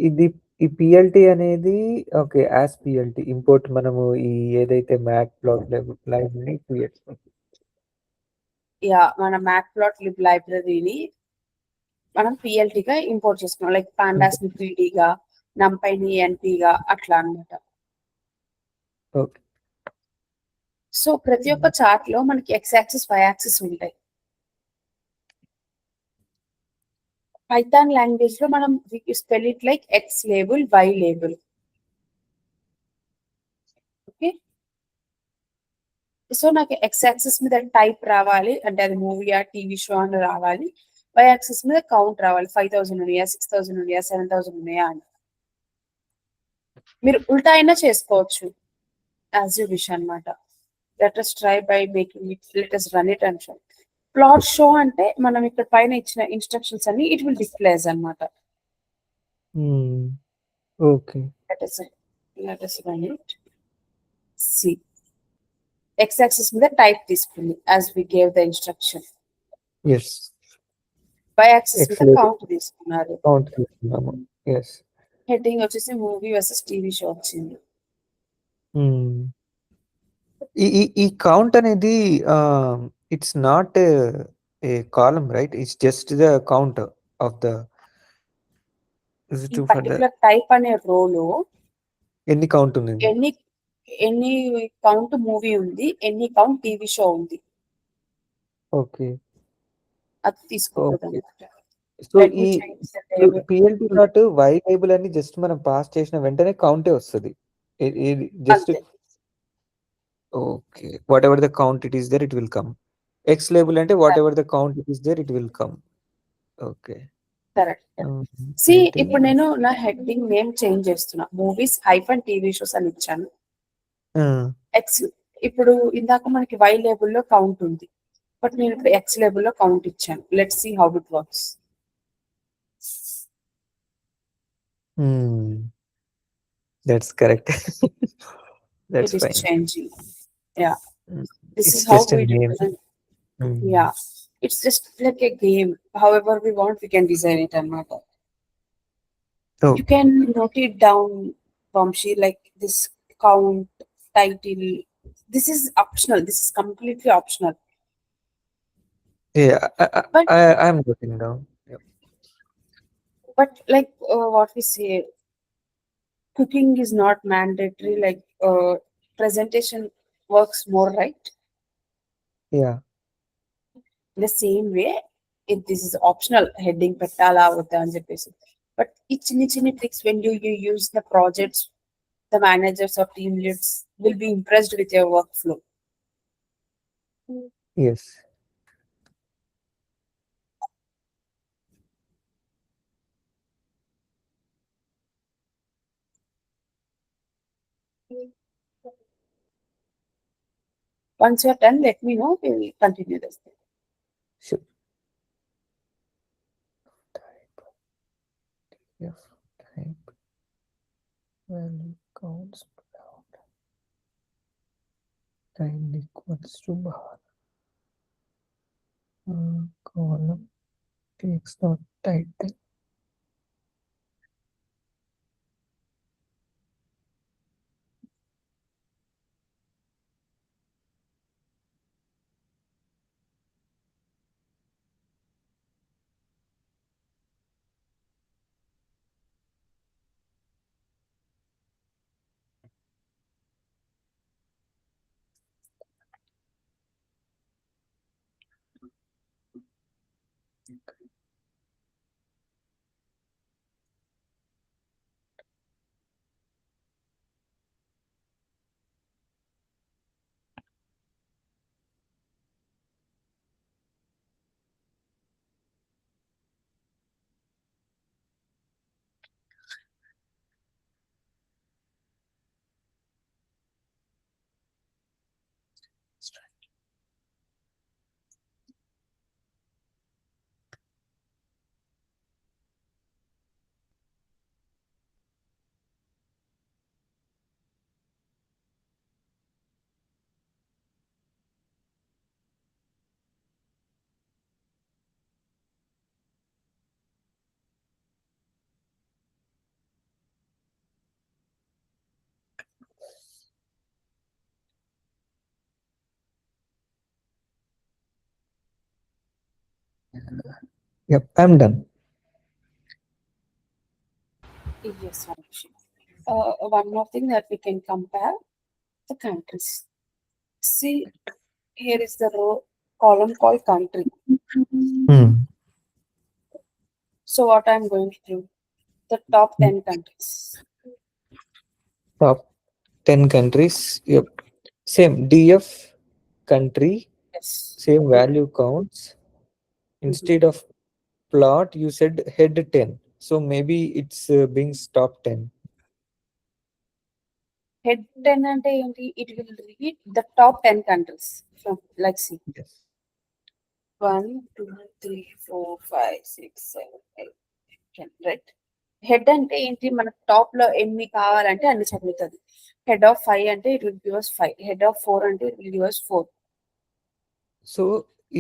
ఇది ఈ పిఎల్టీ అనేది ఓకే. యాస్ పిఎల్టీ ఇంపోర్ట్ మనము ఈ ఏదైతే మ్యాట్ ప్లాట్ లైబ్రరీని క్రియేట్ మన మ్యాట్ప్లాట్లిబ్ లైబ్రరీని మనం పిఎల్టీగా ఇంపోర్ట్ చేసుకున్నాం. లైక్ పాండాస్ ని పీడీగా, నంపైని ఎన్పీగా అట్లా అన్నమాట. ఓకే. సో ప్రతి ఒక్క చార్ట్ లో మనకి ఎక్స్ యాక్సిస్, వై యాక్సిస్ ఉంటాయి. పైథాన్ లాంగ్వేజ్ లో మనం spell it like X label, Y label. Okay, so నాకు ఎక్స్ యాక్సిస్ మీద టైప్ రావాలి అంటే అది మూవీయా, టీవీ షో అని రావాలి. వై యాక్సిస్ మీద కౌంట్ రావాలి. 5000 ఉన్నాయా, 6000 ఉన్నాయా, 7000 ఉన్నాయా అని. మీరు ఉల్టా అయినా చేసుకోవచ్చు, యాజ్ యూ విష్ అనమాట. Let's try by making it, let's run it and show. Plot show అంటే మనం ఇక్కడ పైన ఇచ్చిన ఇన్స్ట్రక్షన్స్ అన్ని ఇట్ విల్ డిస్ప్లేస్ అనమాట. Okay. Let's run it. See X axis మీద టైప్ తీసుకుంది as we gave the instruction. yes Y axis మీద excellent కౌంట్ తీసుకున్నారు. count తీసుకున్నాము. yes హెడ్డింగ్ వచ్చేసి మూవీ వర్సెస్ టీవీ షో వచ్చింది. ఈ కౌంట్ అనేది it's not a column right, it's just the count of the ఈ పర్టికులర్ టైప్ అనే రోలో ఎన్ని కౌంట్ ఉంది, ఎన్ని కౌంట్ మూవీ ఉంది, ఎన్ని కౌంట్ టీవీ షో ఉంది, ఓకే. అది తీసుకుంటుంది. సో ఈ పిఎల్టీ డాట్ వై లేబుల్ అని జస్ట్ మనం పాస్ చేసిన వెంటనే కౌంటే వస్తుంది. Just okay, whatever the count it is there it will come. X label అంటే whatever the count it is there it will come. Okay, correct. See ఇప్పుడు నేను నా హెడ్డింగ్ నేమ్ చేంజ్ చేస్తున్నా, movies hyphen TV shows అని ఇచ్చాను. X ఇప్పుడు ఇందాక మనకి వై లేబుల్లో కౌంట్ ఉంది, బట్ నేను ఇప్పుడు ఎక్స్ లేబుల్లో కౌంట్ ఇచ్చాను. Let's see how it works. That's correct. That's It is fine. changing. Yeah. This It's is how just a we name. represent. Yeah. It's just like a game. However we want, we can design it and matter. Oh, You can note it down, Vamshi, like this count, title. This is optional. This is completely optional. yeah, But I'm looking down. Yep. but like what we say, cooking is not mandatory. Like presentation works more, right? Yeah. In the same way, if this is optional, heading petala avutta అని చెప్పేసి, but ఈ చిన్ని చిన్ని tricks when you use the projects, the managers or team leads will be impressed with your workflow. Yes. Once you're done, let me know. We will continue this thing. Sure. Type. Yes. Type. Value counts out. Time equals to bar. Column takes not title. Yep, I'm done. Yes, Anushi. One more thing that we can compare the countries. See, here is the row column called country. Hmm. So what I'm going to do, the top 10 countries. Top 10 countries. Yep. Same DF country, Yes. same value counts. Mhm. Instead of plot, you said head 10. So maybe it's being top 10. Head 10 అంటే ఏంటి? It will read the top 10 countries from, like, see, Yes. 1, 2, 3, 4, 5, 6, 7, 8, 10, right? Head అంటే ఏంటి? మన top లో ఎన్ని కావాలంటే అన్ని చదువుతుంది. హెడ్ ఆఫ్ 5 అంటే it will give us 5. Head of 4 అంటే it will give us 4. So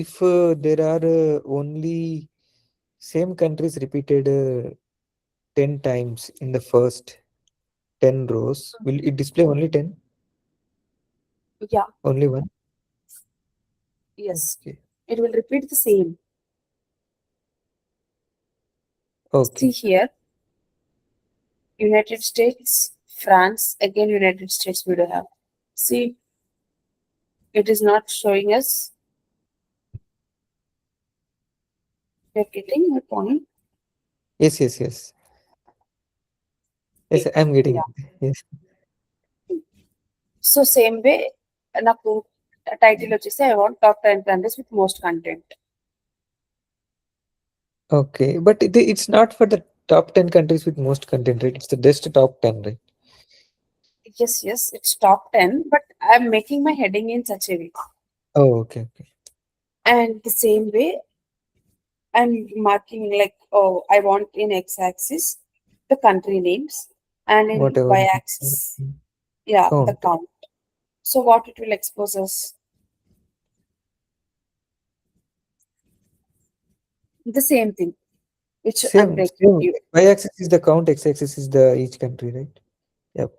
if there are only same countries repeated 10 times in the first 10 rows, will it display only 10? Yeah, Only one? yes. Okay. It will repeat the same. See Okay. here, United States, France, again United States we do have. See, it is not showing us. You're getting my point? Yes, yes, yes. Yes, Okay. I'm getting Yeah. it. Yes. So same way, నాకు title వచ్చేసి I want top 10 countries with most content. Okay. But it's not for the top 10 countries with most content, right? It's the just top 10, right? Yes, yes, it's top 10, but I'm making my heading in such a way. Oh, okay, okay. And the same way, I'm marking like, oh, I want in x-axis the country names, and in Whatever. y-axis, yeah, the Count. count. So what it will expose us? The same thing, which I'm Same, taking same. you. Y-axis is the count, x-axis is the each country, right? Yep.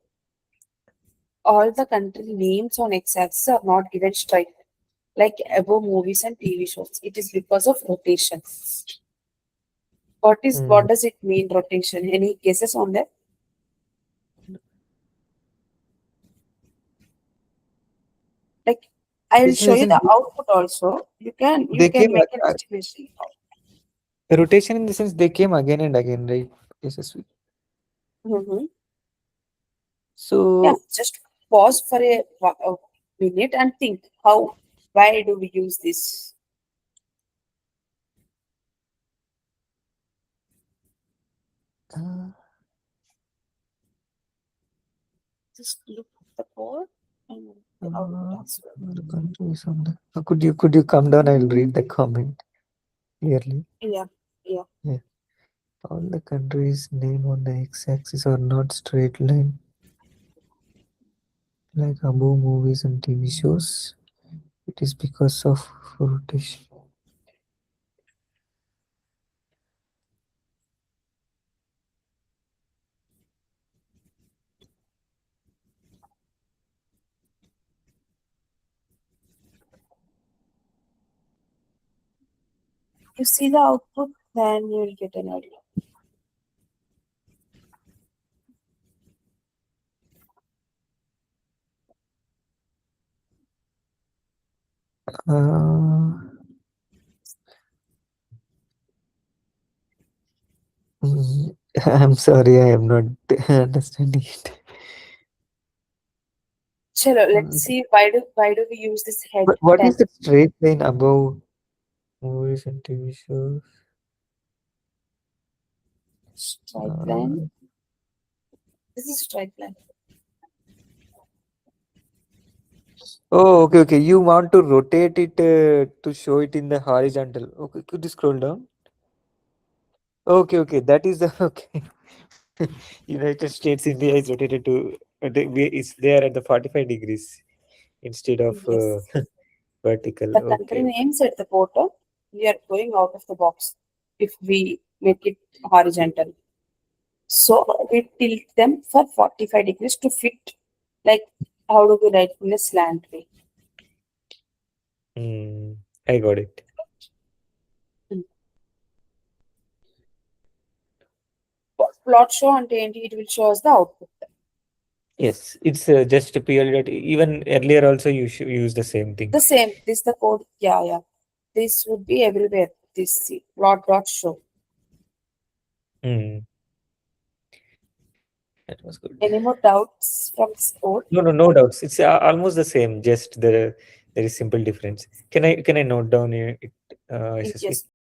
All the country names on x-axis are not given straight, like above movies and TV shows. It is because of rotation. What Mm. does it mean, rotation? Any cases on that? Like, I will Rotation in show the you sense the output also. You they can came make an estimation. rotation in the sense they came again and again, right? Yes, yes. Mm-hmm. Yeah, So just pause for a minute and think how, why do we use this? uh, Just look at the code and the output uh, as well. the countries on the could you come down? I'll read the comment clearly. Yeah, yeah. Yeah. All the countries name on the x-axis are not straight line like above movies and TV shows. It is because of rotation. You see the output, then you will get an idea. Uh, mm, I'm sorry, I am not understanding it. Chalo, let's Mm, see why do we use this head what is 10? the straight line above movies and TV shows? Straight line. Uh, This is straight line. oh, okay, okay. You want to rotate it to show it in the horizontal. Okay, could you scroll down? Okay, okay. That is the okay. United States, India is rotated to it's there at the 45 degrees instead of Yes. vertical. The country Okay. names at the bottom, we are going out of the box if we make it horizontal. So we tilt them for 45 degrees to fit, like, how do we write in a slant way? Mm, I got it. Plot show అంటే ఏంటి? It will show us the output. Yes, it's just purely that even earlier also you use the same thing. The same. This the code. Yeah. This would be everywhere. This plot dot show. Hmm. That was good. Any more doubts from this code? No doubts. It's almost the same. Just there is simple difference. Can I note down it, SSV? Yes.